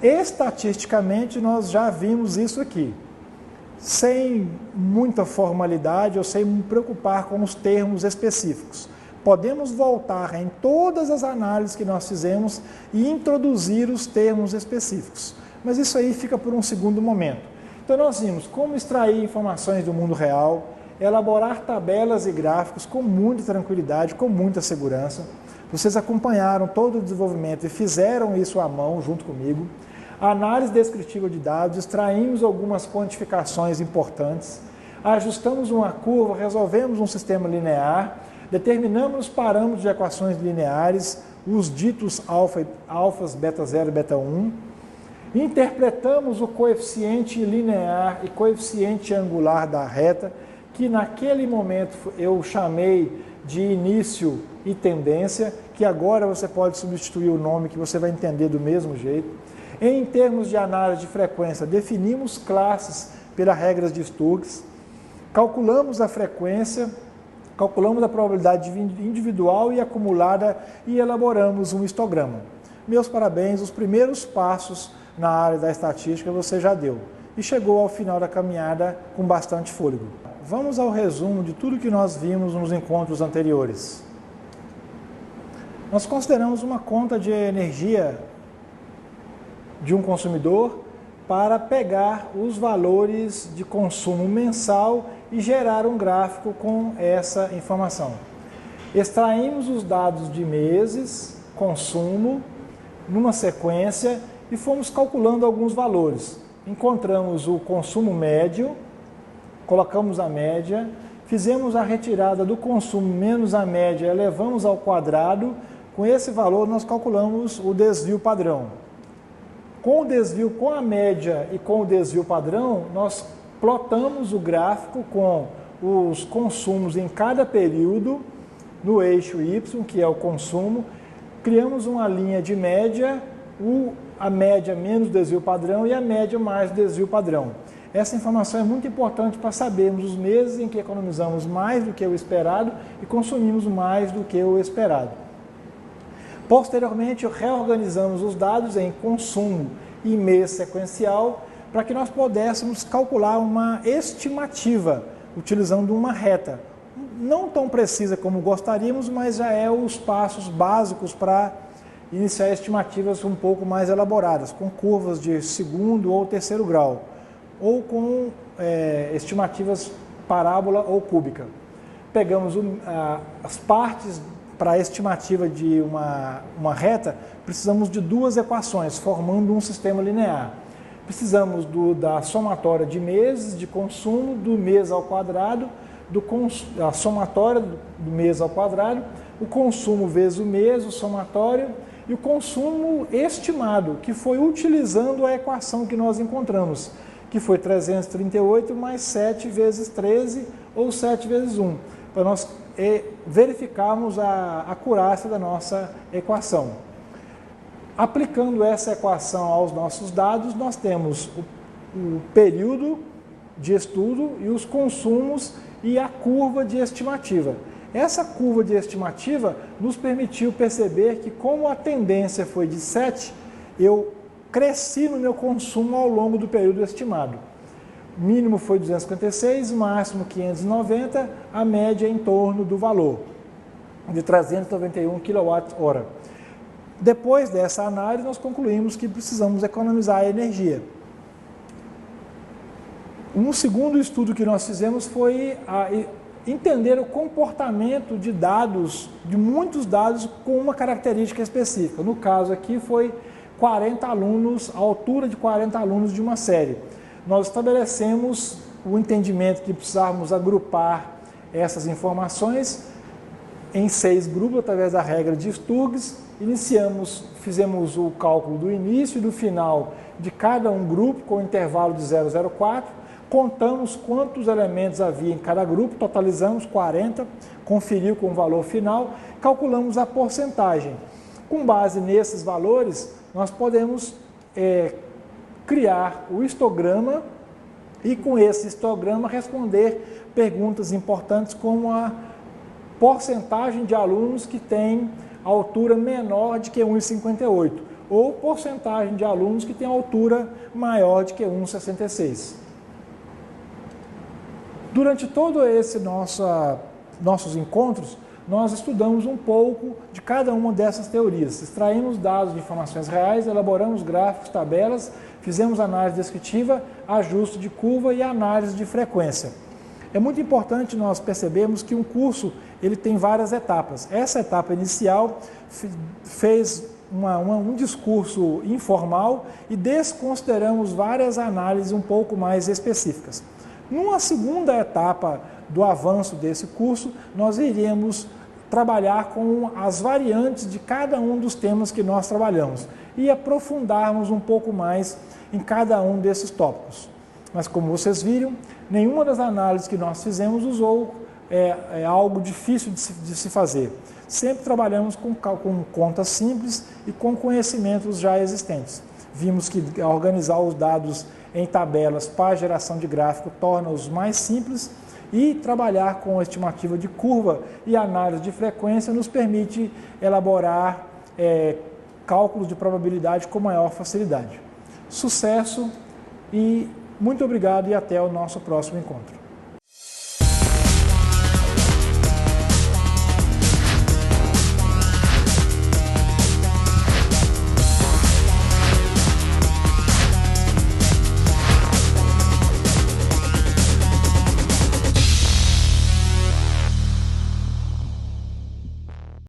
Estatisticamente, nós já vimos isso aqui, sem muita formalidade ou sem me preocupar com os termos específicos. Podemos voltar em todas as análises que nós fizemos e introduzir os termos específicos, mas isso aí fica por um segundo momento. Então nós vimos como extrair informações do mundo real, elaborar tabelas e gráficos com muita tranquilidade, com muita segurança. Vocês acompanharam todo o desenvolvimento e fizeram isso à mão junto comigo. A análise descritiva de dados, extraímos algumas quantificações importantes, ajustamos uma curva, resolvemos um sistema linear, determinamos os parâmetros de equações lineares, os ditos alfas, beta 0 e beta 1, interpretamos o coeficiente linear e coeficiente angular da reta, que naquele momento eu chamei de início e tendência, que agora você pode substituir o nome que você vai entender do mesmo jeito. Em termos de análise de frequência, definimos classes pelas regras de Stokes, calculamos a frequência, calculamos a probabilidade individual e acumulada e elaboramos um histograma. Meus parabéns, os primeiros passos na área da estatística você já deu e chegou ao final da caminhada com bastante fôlego. Vamos ao resumo de tudo que nós vimos nos encontros anteriores. Nós consideramos uma conta de energia de um consumidor para pegar os valores de consumo mensal e gerar um gráfico com essa informação. Extraímos os dados de meses, consumo, numa sequência e fomos calculando alguns valores. Encontramos o consumo médio, colocamos a média, fizemos a retirada do consumo menos a média, elevamos ao quadrado. Com esse valor nós calculamos o desvio padrão. Com o desvio, com a média e com o desvio padrão, nós plotamos o gráfico com os consumos em cada período no eixo Y, que é o consumo. Criamos uma linha de média, a média menos desvio padrão e a média mais desvio padrão. Essa informação é muito importante para sabermos os meses em que economizamos mais do que o esperado e consumimos mais do que o esperado. Posteriormente, reorganizamos os dados em consumo e mês sequencial para que nós pudéssemos calcular uma estimativa utilizando uma reta. Não tão precisa como gostaríamos, mas já é os passos básicos para iniciar estimativas um pouco mais elaboradas, com curvas de segundo ou terceiro grau, ou com estimativas parábola ou cúbica. Pegamos as partes para a estimativa de uma reta, precisamos de duas equações, formando um sistema linear. Precisamos da somatória de meses de consumo, do mês ao quadrado, a somatória do mês ao quadrado, o consumo vezes o mês, o somatório, e o consumo estimado, que foi utilizando a equação que nós encontramos, que foi 338 mais 7 vezes 13, ou 7 vezes 1, para nós verificarmos a acurácia da nossa equação. Aplicando essa equação aos nossos dados, nós temos o período de estudo e os consumos e a curva de estimativa. Essa curva de estimativa nos permitiu perceber que, como a tendência foi de 7, eu cresci no meu consumo ao longo do período estimado. O mínimo foi 256, máximo 590, a média em torno do valor de 391 kWh. Depois dessa análise, nós concluímos que precisamos economizar energia. Um segundo estudo que nós fizemos foi entender o comportamento de dados, de muitos dados com uma característica específica. No caso aqui foi 40 alunos, a altura de 40 alunos de uma série. Nós estabelecemos o entendimento que precisávamos agrupar essas informações em 6 grupos através da regra de Sturges. Fizemos o cálculo do início e do final de cada um grupo com intervalo de 0,04, contamos quantos elementos havia em cada grupo, totalizamos 40, conferiu com o valor final, calculamos a porcentagem. Com base nesses valores, nós podemos criar o histograma e com esse histograma responder perguntas importantes como a porcentagem de alunos que têm altura menor de que 1,58. ou porcentagem de alunos que têm altura maior de que 1,66. Durante todo esse nossos encontros, nós estudamos um pouco de cada uma dessas teorias, extraímos dados de informações reais, elaboramos gráficos, tabelas, fizemos análise descritiva, ajuste de curva e análise de frequência. É muito importante nós percebermos que um curso ele tem várias etapas. Essa etapa inicial fez um discurso informal e desconsideramos várias análises um pouco mais específicas. Numa segunda etapa do avanço desse curso, nós iremos trabalhar com as variantes de cada um dos temas que nós trabalhamos e aprofundarmos um pouco mais em cada um desses tópicos. Mas como vocês viram, nenhuma das análises que nós fizemos usou algo difícil de se fazer. Sempre trabalhamos com contas simples e com conhecimentos já existentes. Vimos que organizar os dados em tabelas para geração de gráfico torna-os mais simples e trabalhar com estimativa de curva e análise de frequência nos permite elaborar cálculos de probabilidade com maior facilidade. Sucesso e muito obrigado e até o nosso próximo encontro.